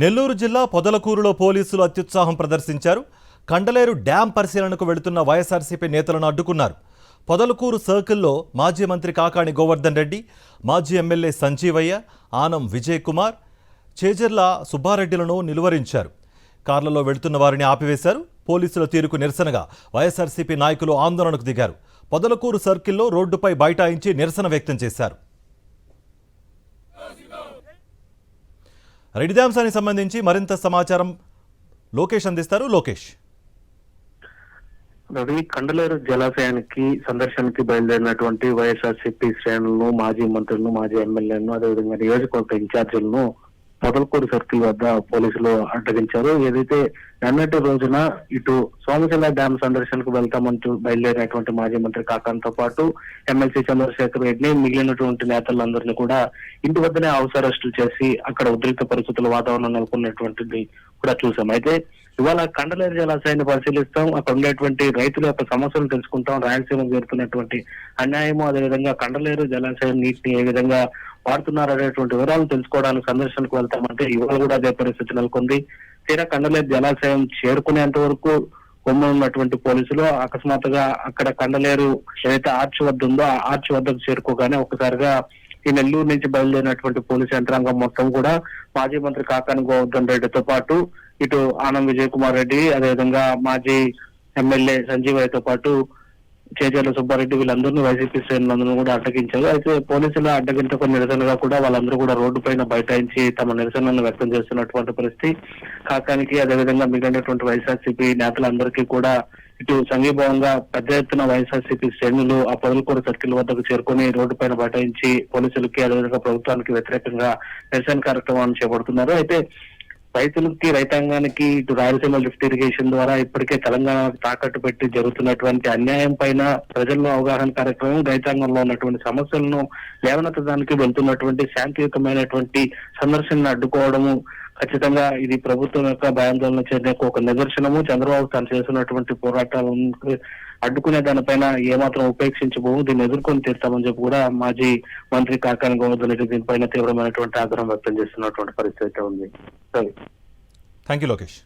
నెల్లూరు జిల్లా పొదలకూరులో పోలీసులు అత్యుత్సాహం ప్రదర్శించారు. కండలేరు డ్యాం పరిశీలనకు వెళుతున్న వైఎస్ఆర్సీపీ నేతలను అడ్డుకున్నారు. పొదలకూరు సర్కిల్లో మాజీ మంత్రి కాకాణి గోవర్ధన్ రెడ్డి, మాజీ ఎమ్మెల్యే సంజీవయ్య, ఆనం విజయ్ కుమార్, చేజర్ల సుబ్బారెడ్డిలను నిలువరించారు. కార్లలో వెళుతున్న వారిని ఆపివేశారు. పోలీసుల తీరుకు నిరసనగా వైఎస్ఆర్సీపీ నాయకులు ఆందోళనకు దిగారు. పొదలకూరు సర్కిల్లో రోడ్డుపై బైఠాయించి నిరసన వ్యక్తం చేశారు. రెడ్డి డ్యాంసానికి సంబంధించి మరింత సమాచారం లోకేష్ అందిస్తారు. లోకేష్, రవి, కండలేరు జలాశయానికి సందర్శనకి బయలుదేరినటువంటి వైఎస్ఆర్సీపీ శ్రేణులను, మాజీ మంత్రులను, మాజీ ఎమ్మెల్యేలను, అదేవిధంగా నియోజకవర్గ ఇన్ఛార్జీలను పొదలకూరు సర్కిల్ వద్ద పోలీసులు అడ్డగించారు. ఏదైతే నిన్నటి రోజున ఇటు సోమశిల డ్యాం సందర్శనకు వెళ్తామంటూ బయలుదేరినటువంటి మాజీ మంత్రి కాకాంతో పాటు ఎమ్మెల్సీ చంద్రశేఖర్ రెడ్డిని, మిగిలినటువంటి నేతలందరినీ కూడా ఇంటి వద్దనే హౌస్ అరెస్టులు చేసి అక్కడ ఉద్రిక్త పరిస్థితుల వాతావరణం నెలకొన్నటువంటిది కూడా చూసాం. అయితే ఇవాళ కండలేరు జలాశయాన్ని పరిశీలిస్తాం, అక్కడ ఉండేటువంటి రైతుల యొక్క సమస్యలు తెలుసుకుంటాం, రాయలసీమకు జరుగుతున్నటువంటి అన్యాయము, అదేవిధంగా కండలేరు జలాశయం నీటిని ఏ విధంగా వాడుతున్నారు అనేటువంటి వివరాలు తెలుసుకోవడానికి సందర్శనకు వెళ్తామంటే ఇవాళ కూడా అదే పరిస్థితి నెలకొంది. తీరా కండలేరు జలాశయం చేరుకునేంత వరకు ఉన్నటువంటి పోలీసులు అకస్మాత్తుగా అక్కడ కండలేరు ఏదైతే ఆర్చ్ వద్ద ఉందో ఆ ఆర్చ్ వద్దకు చేరుకోగానే ఒక్కసారిగా ఈ నెల్లూరు నుంచి బయలుదేరినటువంటి పోలీసు యంత్రాంగం మొత్తం కూడా మాజీ మంత్రి కాకాని గోవర్ధన్ రెడ్డితో పాటు ఇటు ఆనం విజయ్ కుమార్ రెడ్డి, అదేవిధంగా మాజీ ఎమ్మెల్యే సంజీవయ్యతో పాటు చేజర్ల సుబ్బారెడ్డి, వీళ్ళందరినీ వైసీపీ శ్రేణులందరూ కూడా అడ్డగించారు. అయితే పోలీసుల అడ్డగింతకు నిరసనగా కూడా వాళ్ళందరూ కూడా రోడ్డు పైన బైఠాయించి తమ నిరసనలను వ్యక్తం చేస్తున్నటువంటి పరిస్థితి. కాకానికి అదేవిధంగా మిగిలినటువంటి వైఎస్ఆర్సీపీ నేతలందరికీ కూడా ఇటు సంఘీభావంగా పెద్ద ఎత్తున వైఎస్ఆర్సీపీ శ్రేణులు ఆ పొదలకూరు సర్కిల్ వద్దకు చేరుకుని రోడ్డు పైన బైఠాయించి పోలీసులకి అదేవిధంగా ప్రభుత్వానికి వ్యతిరేకంగా నిరసన కార్యక్రమాన్ని చేపడుతున్నారు. అయితే రైతులకి, రైతాంగానికి ఇటు రాయలసీమ లిఫ్ట్ ఇరిగేషన్ ద్వారా ఇప్పటికే తెలంగాణ తాకట్టు పెట్టి జరుగుతున్నటువంటి అన్యాయం పైన ప్రజల్లో అవగాహన కార్యక్రమం, రైతాంగంలో ఉన్నటువంటి సమస్యలను లేవనెత్తడానికి వెళ్తున్నటువంటి శాంతియుతమైనటువంటి సందర్శనను అడ్డుకోవడము ఖచ్చితంగా ఇది ప్రభుత్వం యొక్క భయాందోళన చెందకు ఒక నిదర్శనము. చంద్రబాబు తాను చేస్తున్నటువంటి పోరాటాలను అడ్డుకునే దానిపైన ఏమాత్రం ఉపేక్షించబోము, దీన్ని ఎదుర్కొని తీరుతామని చెప్పి కూడా మాజీ మంత్రి కాకాని గోవర్ధన్ రెడ్డి దీనిపైన తీవ్రమైనటువంటి ఆగ్రహం వ్యక్తం చేస్తున్నటువంటి పరిస్థితి ఉంది. Thank you Lokesh.